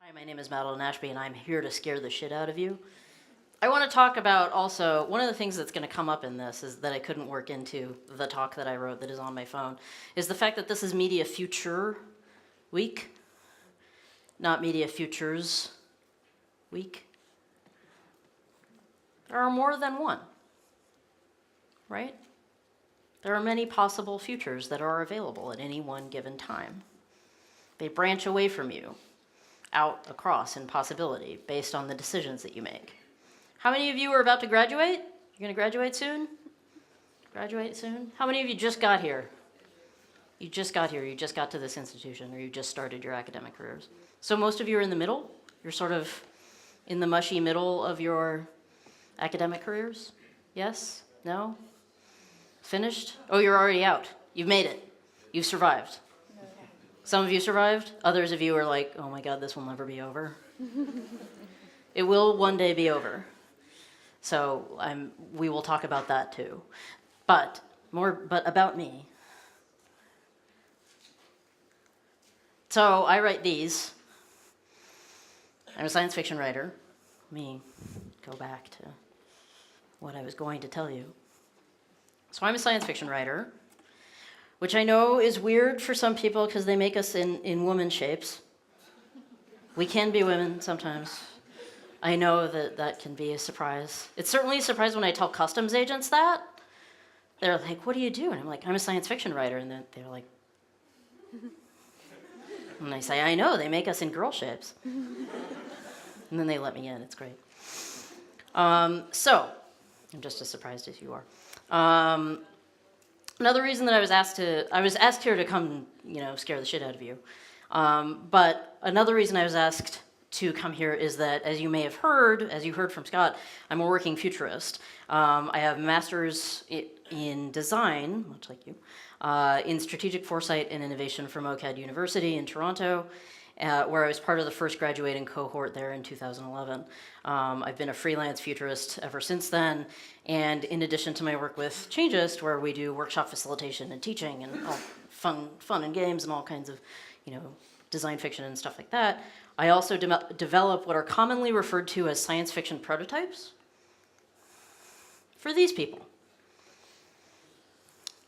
Hi, my name is Madeline Ashby, and I'm here to scare the shit out of you. I want to talk about also, one of the things that's going to come up in this is that I couldn't work into the talk that I wrote that is on my phone, is the fact that this is Media Future Week, not Media Futures Week. There are more than one, right? There are many possible futures that are available at any one given time. They branch away from you, out across in possibility, based on the decisions that you make. How many of you are about to graduate? You're going to graduate soon? Graduate soon? How many of you just got here? You just got here, you just got to this institution, or you just started your academic careers. So most of you are in the middle? You're sort of in the mushy middle of your academic careers? Yes? No? Finished? Oh, you're already out. You've made it. You've survived. Some of you survived. Others of you are like, oh my God, this will never be over. It will one day be over. So we will talk about that too. But about me. So I write these. I'm a science fiction writer. Let me go back to what I was going to tell you. So I'm a science fiction writer, which I know is weird for some people because they make us in woman shapes. We can be women sometimes. I know that can be a surprise. It's certainly a surprise when I tell customs agents that. They're like, what do you do? And I'm like, I'm a science fiction writer. And then they're like, and I say, I know, they make us in girl shapes. And then they let me in, it's great. So, I'm just as surprised as you are. Another reason that I was asked here to come, scare the shit out of you. But another reason I was asked to come here is that, as you may have heard, as you heard from Scott, I'm a working futurist. I have a master's in design, much like you, in Strategic Foresight and Innovation from OCAD University in Toronto, where I was part of the first graduating cohort there in 2011. I've been a freelance futurist ever since then, and in addition to my work with Changeist, where we do workshop facilitation and teaching and all fun and games and all kinds of, design fiction and stuff like that, I also develop what are commonly referred to as science fiction prototypes for these people.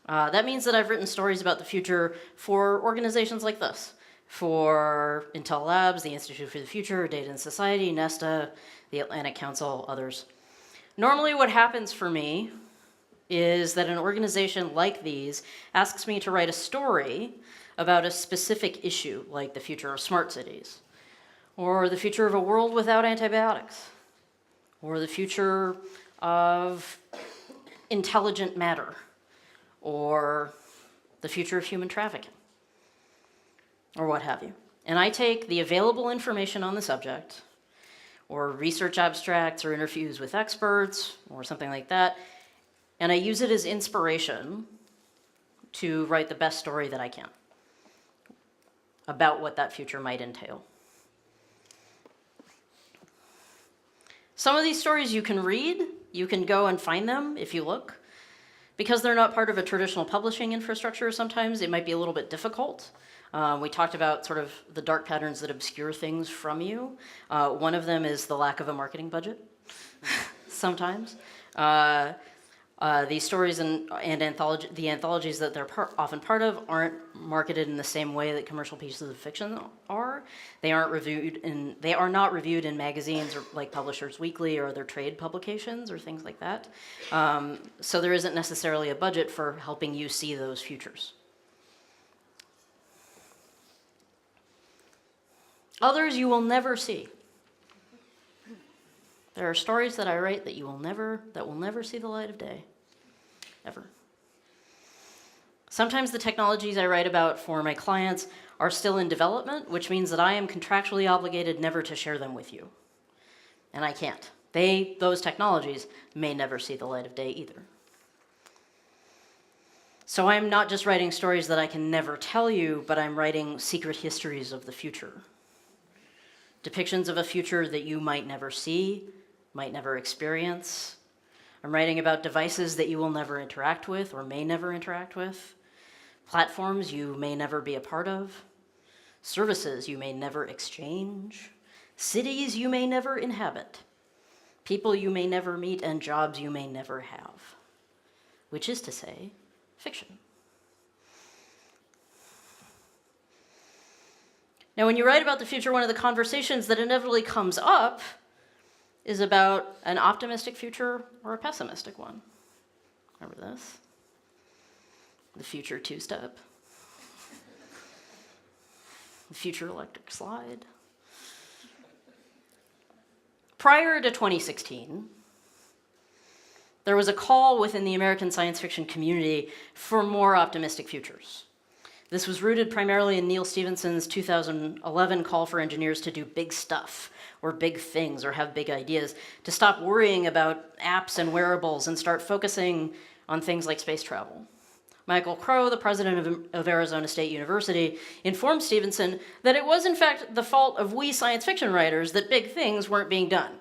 That means that I've written stories about the future for organizations like this, for Intel Labs, the Institute for the Future, Data and Society, Nesta, the Atlantic Council, others. Normally what happens for me is that an organization like these asks me to write a story about a specific issue, like the future of smart cities, or the future of a world without antibiotics, or the future of intelligent matter, or the future of human trafficking, or what have you. And I take the available information on the subject, or research abstracts, or interviews with experts, or something like that, and I use it as inspiration to write the best story that I can about what that future might entail. Some of these stories you can read, you can go and find them if you look. Because they're not part of a traditional publishing infrastructure, sometimes it might be a little bit difficult. We talked about sort of the dark patterns that obscure things from you. One of them is the lack of a marketing budget, sometimes. These stories and the anthologies that they're often part of aren't marketed in the same way that commercial pieces of fiction are. They are not reviewed in magazines or like Publishers Weekly or other trade publications or things like that. So there isn't necessarily a budget for helping you see those futures. Others you will never see. There are stories that I write that will never see the light of day, ever. Sometimes the technologies I write about for my clients are still in development, which means that I am contractually obligated never to share them with you. And I can't. Those technologies may never see the light of day either. So I'm not just writing stories that I can never tell you, but I'm writing secret histories of the future. Depictions of a future that you might never see, might never experience. I'm writing about devices that you will never interact with or may never interact with, platforms you may never be a part of, services you may never exchange, cities you may never inhabit, people you may never meet, and jobs you may never have, which is to say, fiction. Now, when you write about the future, one of the conversations that inevitably comes up is about an optimistic future or a pessimistic one. Remember this? The future two-step. The future electric slide. Prior to 2016, there was a call within the American science fiction community for more optimistic futures. This was rooted primarily in Neil Stephenson's 2011 call for engineers to do big stuff, or big things, or have big ideas, to stop worrying about apps and wearables and start focusing on things like space travel. Michael Crow, the president of Arizona State University, informed Stephenson that it was in fact the fault of we science fiction writers that big things weren't being done.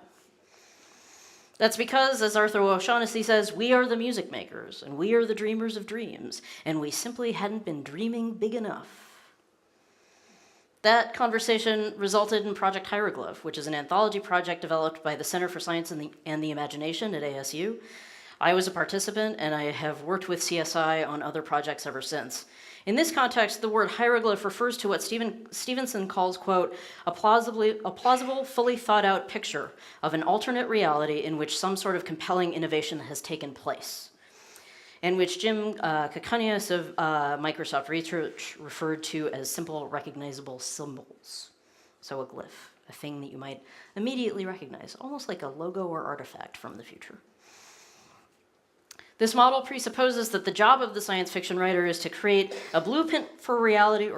That's because, as Arthur O'Shaughnessy says, we are the music makers, and we are the dreamers of dreams, and we simply hadn't been dreaming big enough. That conversation resulted in Project Hieroglyph, which is an anthology project developed by the Center for Science and the Imagination at ASU. I was a participant, and I have worked with CSI on other projects ever since. In this context, the word hieroglyph refers to what Stevenson calls, quote, a plausible, fully thought out picture of an alternate reality in which some sort of compelling innovation has taken place, and which Jim Kakunias of Microsoft Research referred to as simple, recognizable symbols. So a glyph, a thing that you might immediately recognize, almost like a logo or artifact from the future. This model presupposes that the job of the science fiction writer is to create a blueprint for reality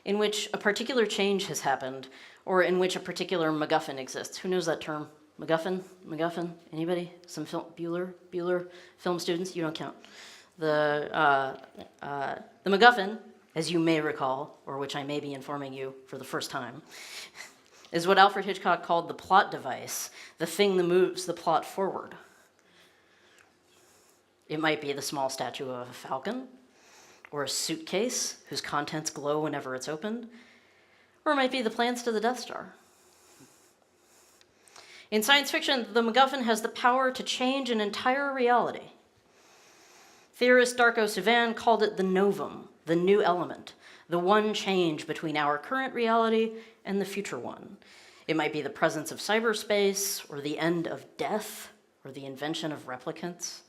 in which a particular change has happened, or in which a particular MacGuffin exists. Who knows that term? MacGuffin? MacGuffin? Anybody? Some Bueller film students? You don't count. The MacGuffin, as you may recall, or which I may be informing you for the first time, is what Alfred Hitchcock called the plot device, the thing that moves the plot forward. It might be the small statue of a falcon, or a suitcase whose contents glow whenever it's opened, or it might be the plans to the Death Star. In science fiction, the MacGuffin has the power to change an entire reality. Theorist Darko Sivan called it the novum, the new element, the one change between our current reality and the future one. It might be the presence of cyberspace, or the end of death, or the invention of replicants,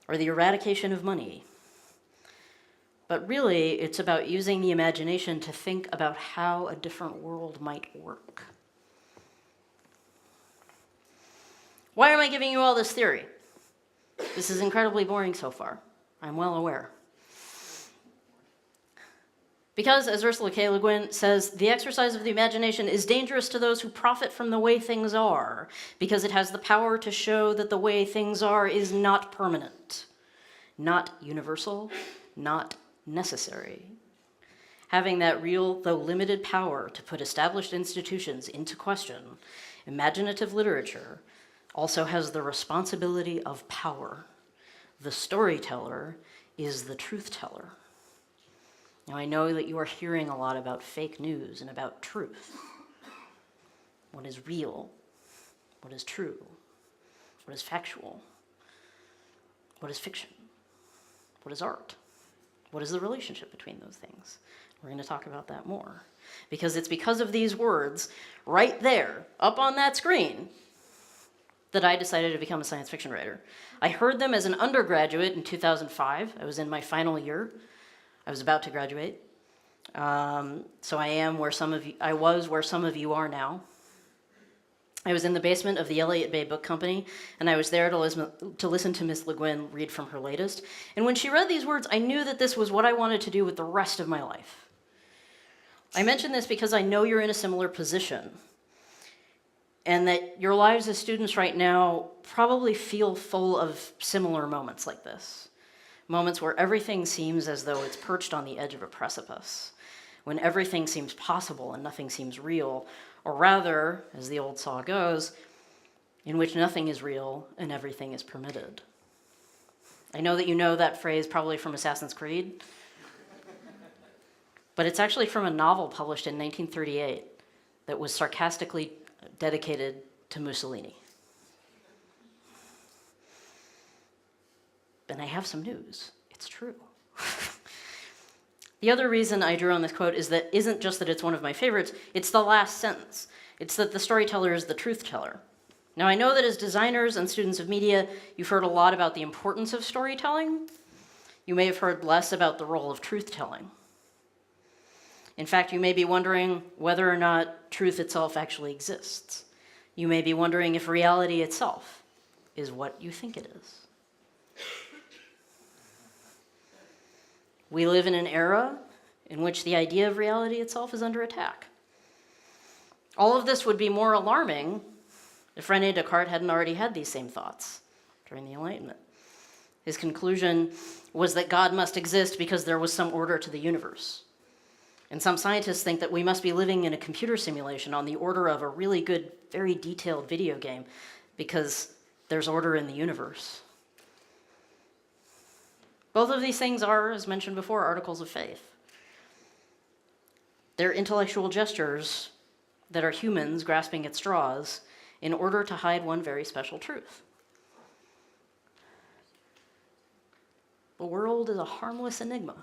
or the eradication of money. But really, it's about using the imagination to think about how a different world might work. Why am I giving you all this theory? This is incredibly boring so far. I'm well aware. Because, as Ursula K. Le Guin says, the exercise of the imagination is dangerous to those who profit from the way things are, because it has the power to show that the way things are is not permanent, not universal, not necessary. Having that real, though limited, power to put established institutions into question, imaginative literature also has the responsibility of power. The storyteller is the truth-teller. Now, I know that you are hearing a lot about fake news and about truth. What is real? What is true? What is factual? What is fiction? What is art? What is the relationship between those things? We're going to talk about that more. Because it's because of these words right there, up on that screen, that I decided to become a science fiction writer. I heard them as an undergraduate in 2005. I was in my final year. I was about to graduate. So I was where some of you are now. I was in the basement of the Elliott Bay Book Company, and I was there to listen to Miss Le Guin read from her latest. And when she read these words, I knew that this was what I wanted to do with the rest of my life. I mention this because I know you're in a similar position, and that your lives as students right now probably feel full of similar moments like this. Moments where everything seems as though it's perched on the edge of a precipice, when everything seems possible and nothing seems real, or rather, as the old saw goes, in which nothing is real and everything is permitted. I know that you know that phrase probably from Assassin's Creed, but it's actually from a novel published in 1938 that was sarcastically dedicated to Mussolini. And I have some news. It's true. The other reason I drew on this quote isn't just that it's one of my favorites, it's the last sentence. It's that the storyteller is the truth-teller. Now, I know that as designers and students of media, you've heard a lot about the importance of storytelling. You may have heard less about the role of truth-telling. In fact, you may be wondering whether or not truth itself actually exists. You may be wondering if reality itself is what you think it is. We live in an era in which the idea of reality itself is under attack. All of this would be more alarming if René Descartes hadn't already had these same thoughts during the Enlightenment. His conclusion was that God must exist because there was some order to the universe. And some scientists think that we must be living in a computer simulation on the order of a really good, very detailed video game because there's order in the universe. Both of these things are, as mentioned before, articles of faith. They're intellectual gestures that are humans grasping at straws in order to hide one very special truth. The world is a harmless enigma.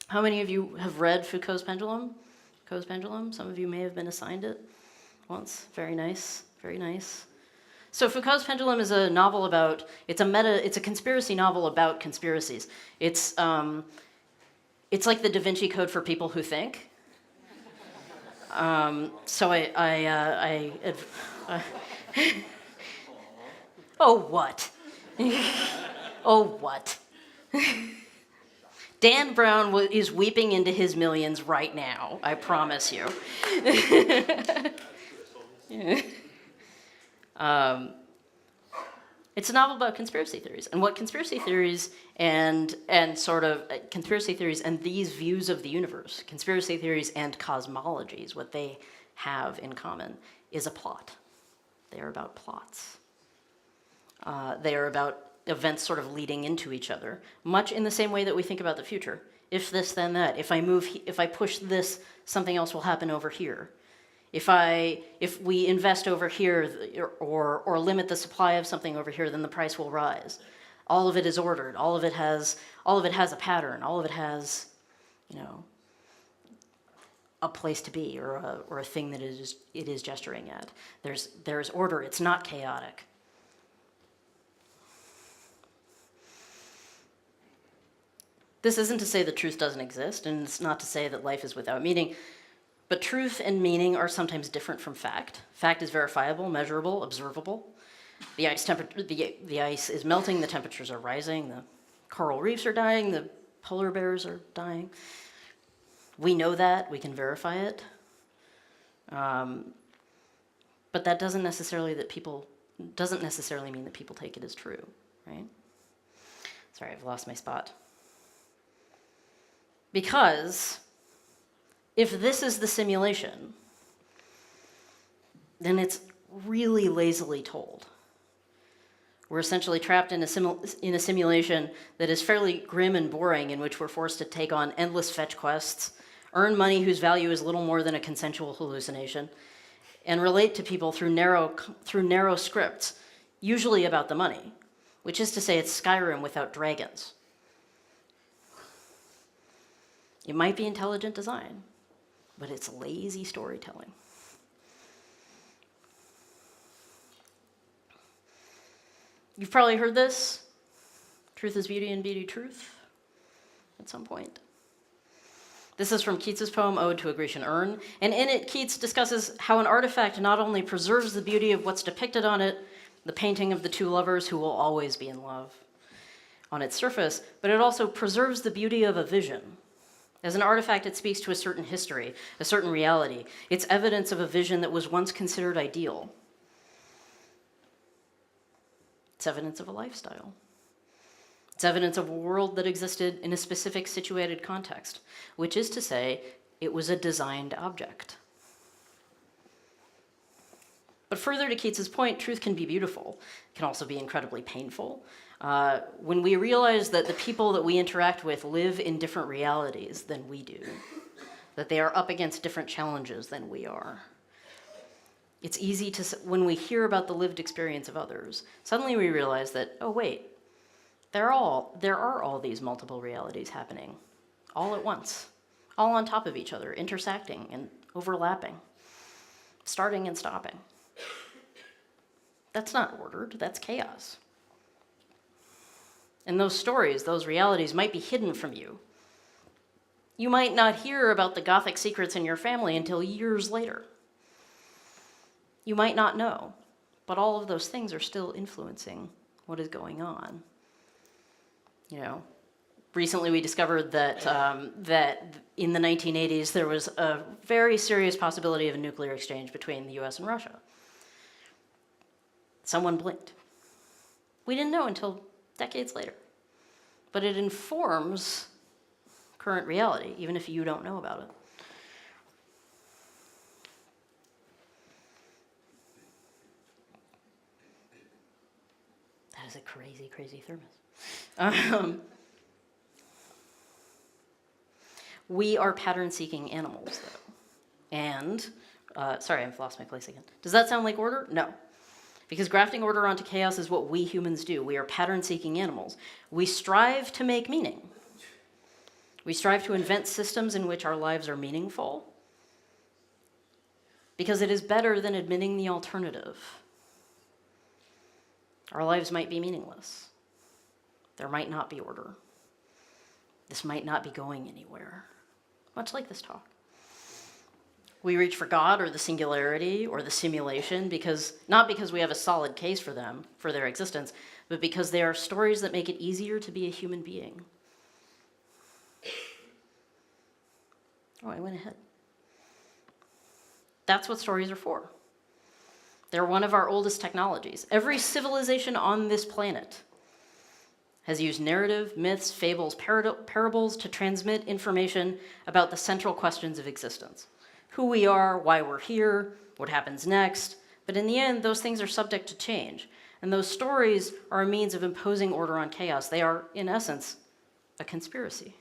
How many of you have read Foucault's Pendulum? Foucault's Pendulum? Some of you may have been assigned it once. Very nice, very nice. So Foucault's Pendulum is a novel it's a conspiracy novel about conspiracies. It's like the Da Vinci Code for people who think. So oh, what? Oh, what? Dan Brown is weeping into his millions right now, I promise you. It's a novel about conspiracy theories and what conspiracy theories and conspiracy theories and these views of the universe, conspiracy theories and cosmologies, what they have in common is a plot. They are about plots. They are about events sort of leading into each other, much in the same way that we think about the future. If this, then that. If I push this, something else will happen over here. If we invest over here or limit the supply of something over here, then the price will rise. All of it is ordered. All of it has a pattern. All of it has, a place to be or a thing that it is gesturing at. There's order. It's not chaotic. This isn't to say that truth doesn't exist, and it's not to say that life is without meaning. But truth and meaning are sometimes different from fact. Fact is verifiable, measurable, observable. The ice is melting, the temperatures are rising, the coral reefs are dying, the polar bears are dying. We know that, we can verify it. But that doesn't necessarily mean that people take it as true, right? Sorry, I've lost my spot. Because if this is the simulation, then it's really lazily told. We're essentially trapped in a simulation that is fairly grim and boring, in which we're forced to take on endless fetch quests, earn money whose value is little more than a consensual hallucination, and relate to people through narrow scripts, usually about the money, which is to say it's Skyrim without dragons. It might be intelligent design, but it's lazy storytelling. You've probably heard this. Truth is beauty and beauty truth at some point. This is from Keats's poem, Ode to a Grecian Urn, and in it, Keats discusses how an artifact not only preserves the beauty of what's depicted on it, the painting of the two lovers who will always be in love on its surface, but it also preserves the beauty of a vision. As an artifact, it speaks to a certain history, a certain reality. It's evidence of a vision that was once considered ideal. It's evidence of a lifestyle. It's evidence of a world that existed in a specific situated context, which is to say, it was a designed object. But further to Keats's point, truth can be beautiful. It can also be incredibly painful. When we realize that the people that we interact with live in different realities than we do, that they are up against different challenges than we are. It's easy to, when we hear about the lived experience of others, suddenly we realize that, oh wait, there are all these multiple realities happening all at once, all on top of each other, intersecting and overlapping, starting and stopping. That's not ordered, that's chaos. And those stories, those realities might be hidden from you. You might not hear about the Gothic secrets in your family until years later. You might not know, but all of those things are still influencing what is going on. You know, recently we discovered that that in the 1980s there was a very serious possibility of a nuclear exchange between the US and Russia. Someone blinked. We didn't know until decades later. But it informs current reality, even if you don't know about it. That is a crazy, crazy thermos. We are pattern-seeking animals, though. And, sorry, I've lost my place again. Does that sound like order? No. Because grafting order onto chaos is what we humans do. We are pattern-seeking animals. We strive to make meaning. We strive to invent systems in which our lives are meaningful because it is better than admitting the alternative. Our lives might be meaningless. There might not be order. This might not be going anywhere, much like this talk. We reach for God or the singularity or the simulation not because we have a solid case for them, for their existence, but because they are stories that make it easier to be a human being. Oh, I went ahead. That's what stories are for. They're one of our oldest technologies. Every civilization on this planet has used narrative, myths, fables, parables to transmit information about the central questions of existence. Who we are, why we're here, what happens next. But in the end, those things are subject to change. And those stories are a means of imposing order on chaos. They are, in essence, a conspiracy.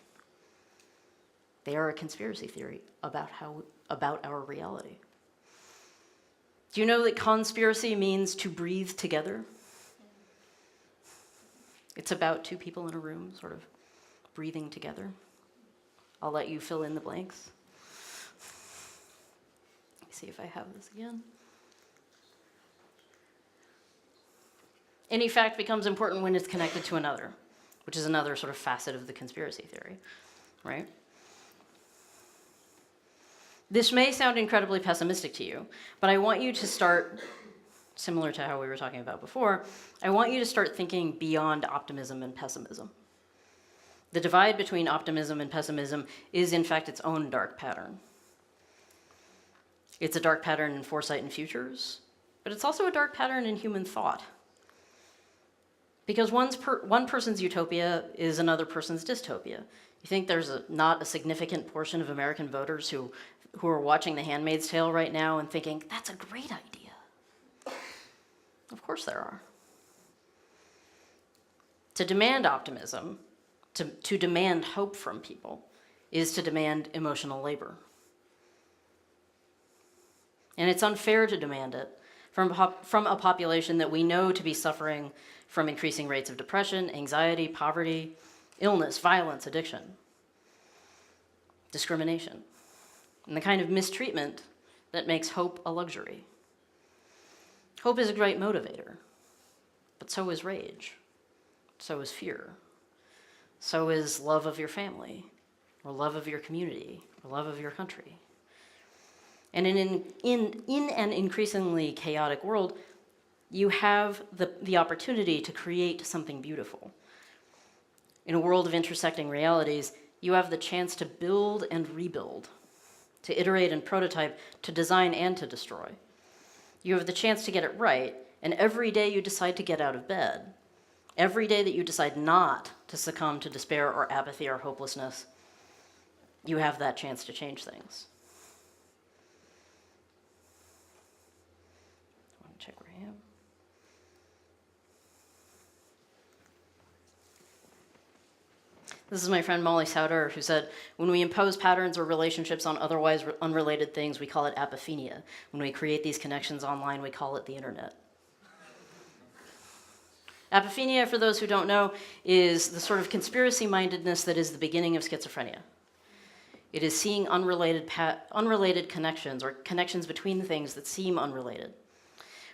They are a conspiracy theory about our reality. Do you know that conspiracy means to breathe together? It's about two people in a room, sort of breathing together. I'll let you fill in the blanks. Let me see if I have this again. Any fact becomes important when it's connected to another, which is another sort of facet of the conspiracy theory, right? This may sound incredibly pessimistic to you, but I want you to start, similar to how we were talking about before, I want you to start thinking beyond optimism and pessimism. The divide between optimism and pessimism is, in fact, its own dark pattern. It's a dark pattern in foresight and futures, but it's also a dark pattern in human thought. Because one person's utopia is another person's dystopia. You think there's not a significant portion of American voters who are watching The Handmaid's Tale right now and thinking, that's a great idea. Of course there are. To demand optimism, to demand hope from people, is to demand emotional labor. And it's unfair to demand it from a population that we know to be suffering from increasing rates of depression, anxiety, poverty, illness, violence, addiction, discrimination, and the kind of mistreatment that makes hope a luxury. Hope is a great motivator, but so is rage, so is fear, so is love of your family, or love of your community, or love of your country. And in an increasingly chaotic world, you have the opportunity to create something beautiful. In a world of intersecting realities, you have the chance to build and rebuild, to iterate and prototype, to design and to destroy. You have the chance to get it right, and every day you decide to get out of bed, every day that you decide not to succumb to despair or apathy or hopelessness, you have that chance to change things. I want to check where I am. This is my friend Molly Souder, who said, when we impose patterns or relationships on otherwise unrelated things, we call it apophenia. When we create these connections online, we call it the internet. Apophenia, for those who don't know, is the sort of conspiracy-mindedness that is the beginning of schizophrenia. It is seeing unrelated connections, or connections between things that seem unrelated,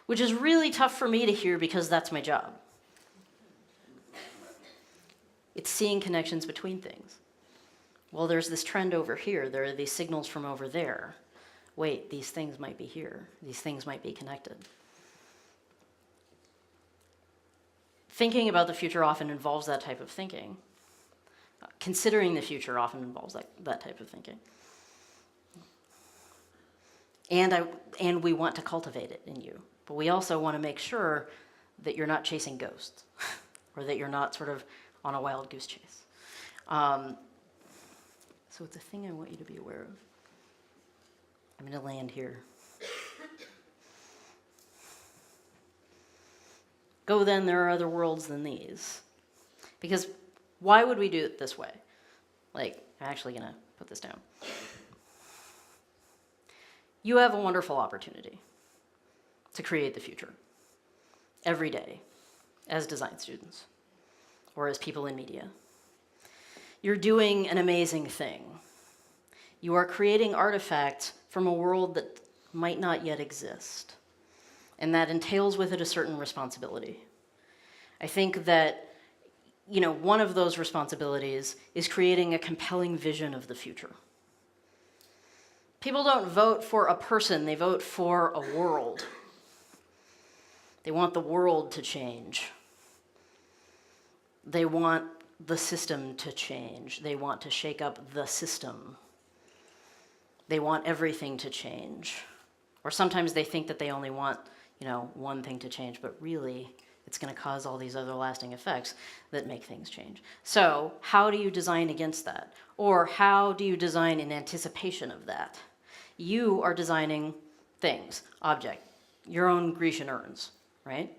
which is really tough for me to hear because that's my job. It's seeing connections between things. Well, there's this trend over here. There are these signals from over there. Wait, these things might be here. These things might be connected. Thinking about the future often involves that type of thinking. Considering the future often involves that type of thinking. And we want to cultivate it in you. But we also want to make sure that you're not chasing ghosts or that you're not sort of on a wild goose chase. So it's a thing I want you to be aware of. I'm going to land here. Go then, there are other worlds than these. Because why would we do it this way? Like, I'm actually going to put this down. You have a wonderful opportunity to create the future every day as design students or as people in media. You're doing an amazing thing. You are creating artifacts from a world that might not yet exist. And that entails with it a certain responsibility. I think that, one of those responsibilities is creating a compelling vision of the future. People don't vote for a person, they vote for a world. They want the world to change. They want the system to change. They want to shake up the system. They want everything to change. Or sometimes they think that they only want, one thing to change, but really it's going to cause all these other lasting effects that make things change. So how do you design against that? Or how do you design in anticipation of that? You are designing things, object, your own Grecian urns, right?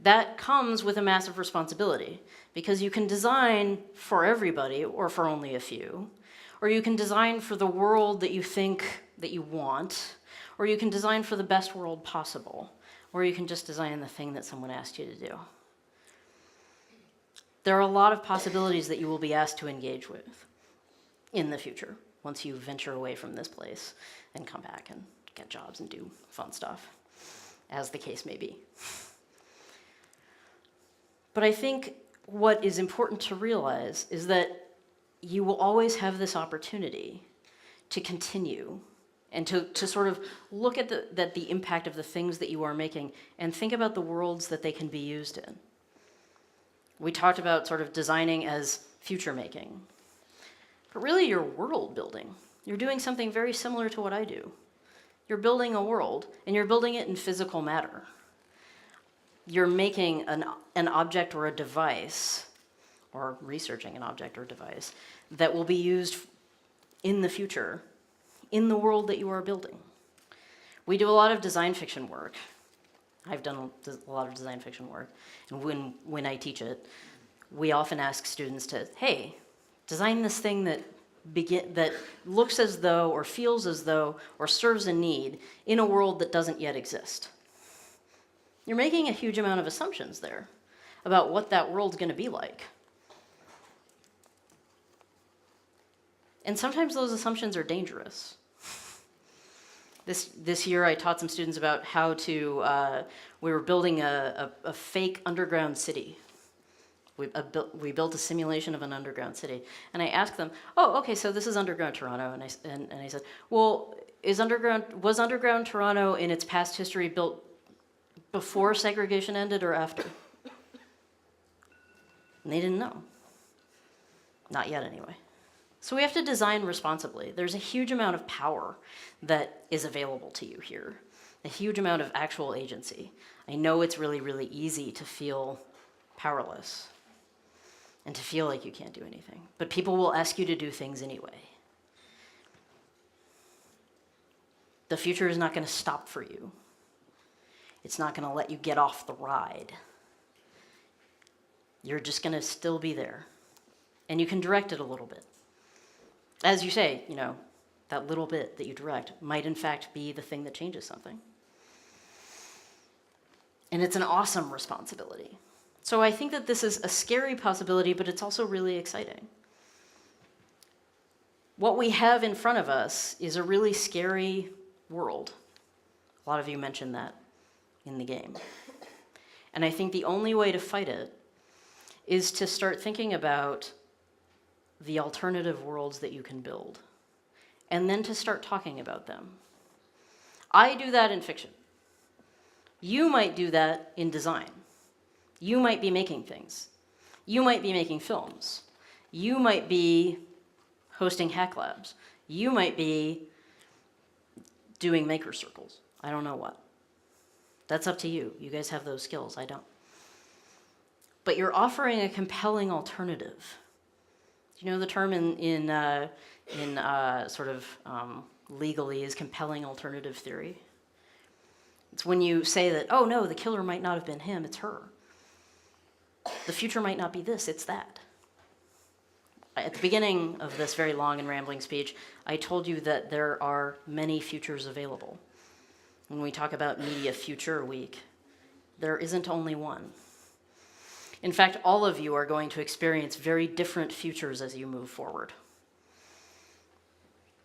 That comes with a massive responsibility because you can design for everybody or for only a few, or you can design for the world that you think that you want, or you can design for the best world possible, or you can just design the thing that someone asked you to do. There are a lot of possibilities that you will be asked to engage with in the future once you venture away from this place and come back and get jobs and do fun stuff, as the case may be. But I think what is important to realize is that you will always have this opportunity to continue and to sort of look at the impact of the things that you are making and think about the worlds that they can be used in. We talked about sort of designing as future making, but really you're world building. You're doing something very similar to what I do. You're building a world, and you're building it in physical matter. You're making an object or a device, or researching an object or device, that will be used in the future, in the world that you are building. We do a lot of design fiction work. I've done a lot of design fiction work. And when I teach it, we often ask students to, hey, design this thing that looks as though, or feels as though, or serves a need in a world that doesn't yet exist. You're making a huge amount of assumptions there about what that world's going to be like. And sometimes those assumptions are dangerous. This year I taught some students about how to, we were building a fake underground city. We built a simulation of an underground city. And I asked them, oh, okay, so this is underground Toronto. And I said, well, was underground Toronto in its past history built before segregation ended or after? And they didn't know. Not yet, anyway. So we have to design responsibly. There's a huge amount of power that is available to you here, a huge amount of actual agency. I know it's really, really easy to feel powerless and to feel like you can't do anything, but people will ask you to do things anyway. The future is not going to stop for you. It's not going to let you get off the ride. You're just going to still be there. and you can direct it a little bit. As you say, that little bit that you direct might in fact be the thing that changes something. And it's an awesome responsibility. So I think that this is a scary possibility, but it's also really exciting. What we have in front of us is a really scary world. A lot of you mentioned that in the game. And I think the only way to fight it is to start thinking about the alternative worlds that you can build, and then to start talking about them. I do that in fiction. You might do that in design. You might be making things. You might be making films. You might be hosting hack labs. You might be doing maker circles. I don't know what. That's up to you. You guys have those skills. I don't. But you're offering a compelling alternative. Do you know the term in legally is compelling alternative theory? It's when you say that, oh no, the killer might not have been him, it's her. The future might not be this, it's that. At the beginning of this very long and rambling speech, I told you that there are many futures available. When we talk about Media Future Week, there isn't only one. In fact, all of you are going to experience very different futures as you move forward.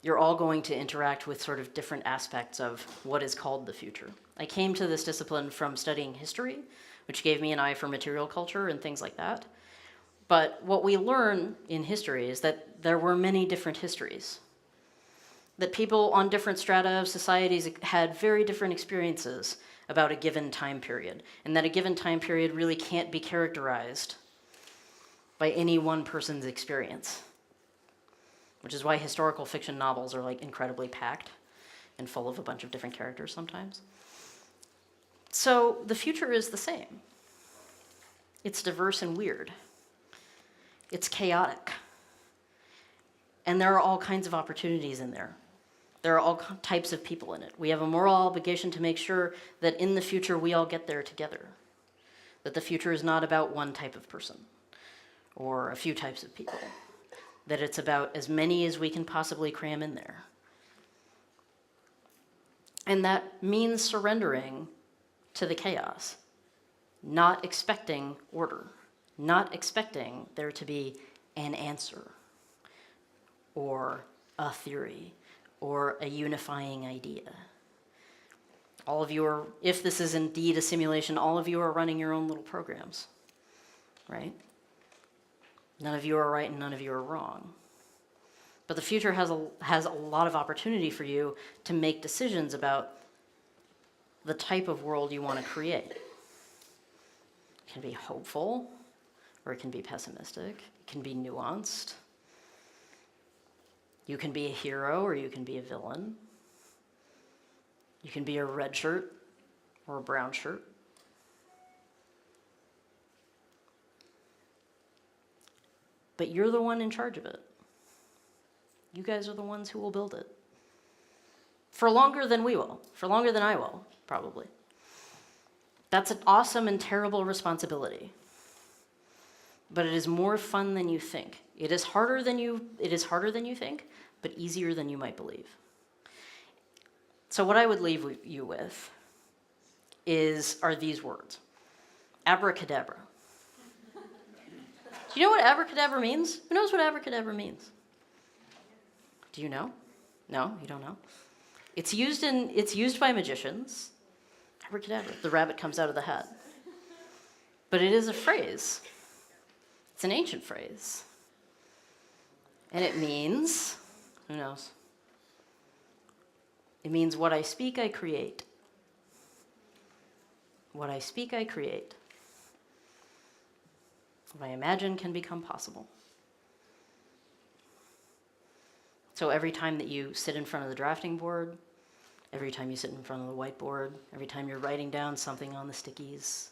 You're all going to interact with sort of different aspects of what is called the future. I came to this discipline from studying history, which gave me an eye for material culture and things like that. But what we learn in history is that there were many different histories, that people on different strata of societies had very different experiences about a given time period, and that a given time period really can't be characterized by any one person's experience, which is why historical fiction novels are like incredibly packed and full of a bunch of different characters sometimes. So the future is the same. It's diverse and weird. It's chaotic. And there are all kinds of opportunities in there. There are all types of people in it. We have a moral obligation to make sure that in the future we all get there together. That the future is not about one type of person or a few types of people. That it's about as many as we can possibly cram in there. And that means surrendering to the chaos, not expecting order, not expecting there to be an answer or a theory or a unifying idea. All of you are, if this is indeed a simulation, all of you are running your own little programs, right? None of you are right and none of you are wrong. But the future has a lot of opportunity for you to make decisions about the type of world you want to create. It can be hopeful, or it can be pessimistic. It can be nuanced. You can be a hero or you can be a villain. You can be a red shirt or a brown shirt. But you're the one in charge of it. You guys are the ones who will build it. For longer than we will. For longer than I will, probably. That's an awesome and terrible responsibility. But it is more fun than you think. It is harder than you think, but easier than you might believe. So what I would leave you with are these words. Abracadabra. Do you know what abracadabra means? Who knows what abracadabra means? Do you know? No, you don't know? It's used by magicians. Abracadabra, the rabbit comes out of the hat. But it is a phrase. It's an ancient phrase. And it means, who knows? It means what I speak, I create. What I speak, I create. What I imagine can become possible. So every time that you sit in front of the drafting board, every time you sit in front of the whiteboard, every time you're writing down something on the stickies,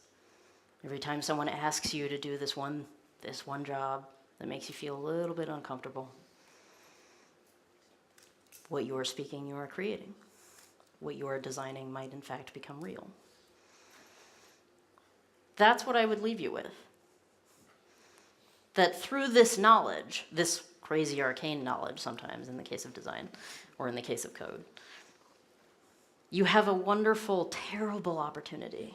every time someone asks you to do this one job that makes you feel a little bit uncomfortable, what you are speaking, you are creating. What you are designing might in fact become real. That's what I would leave you with. that through this knowledge, this crazy arcane knowledge sometimes in the case of design or in the case of code, you have a wonderful, terrible opportunity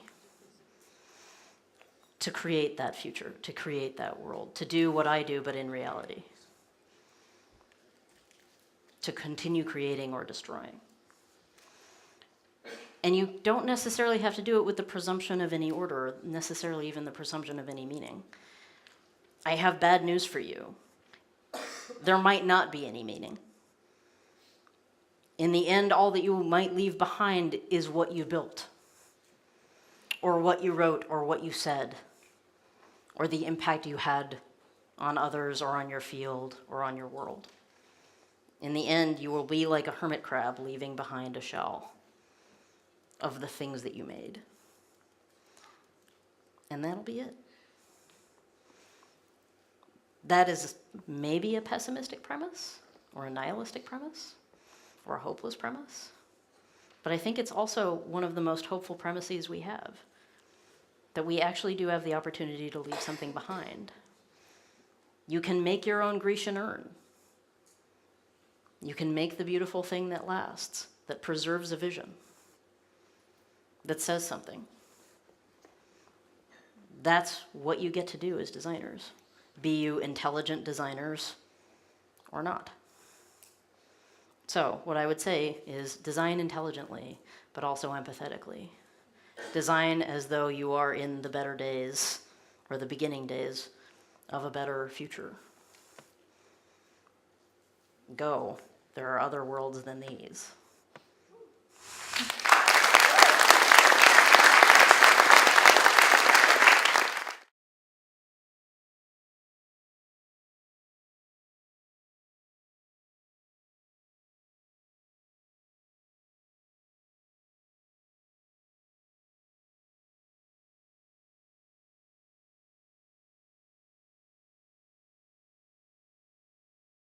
to create that future, to create that world, to do what I do, but in reality, to continue creating or destroying. And you don't necessarily have to do it with the presumption of any order, necessarily even the presumption of any meaning. I have bad news for you. There might not be any meaning. In the end, all that you might leave behind is what you built, or what you wrote, or what you said, or the impact you had on others, or on your field, or on your world. In the end, you will be like a hermit crab leaving behind a shell of the things that you made. And that'll be it. That is maybe a pessimistic premise, or a nihilistic premise, or a hopeless premise. But I think it's also one of the most hopeful premises we have, that we actually do have the opportunity to leave something behind. You can make your own Grecian urn. You can make the beautiful thing that lasts, that preserves a vision, that says something. That's what you get to do as designers. Be you intelligent designers or not. So what I would say is design intelligently, but also empathetically. Design as though you are in the better days, or the beginning days of a better future. Go. There are other worlds than these.